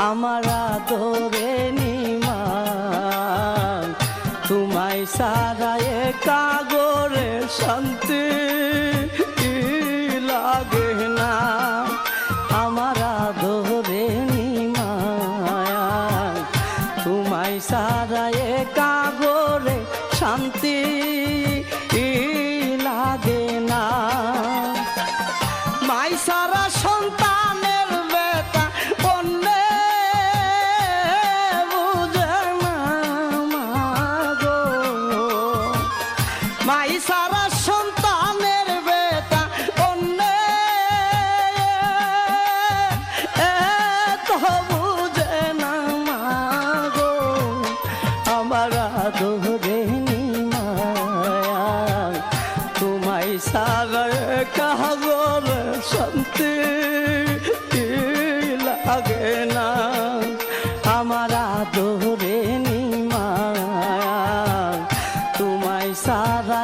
আমার আদরে নিমাই তোমায় সারা একা গোরে শান্তি লাগে না আমার আদরে নিমাই তোমায় সারা একা গোরে শান্তি লাগে না মাই সারা সন্তানের বেটা অন্যে বুঝে না মাগো মাই সারা সন্তানের বেটা অন্যে তো বুঝে না মাগো আমার আদরে নিমাই তোমায় সারা কাগর শান্তি লাগে না আমার আদরে নিমাই তোমায় সারা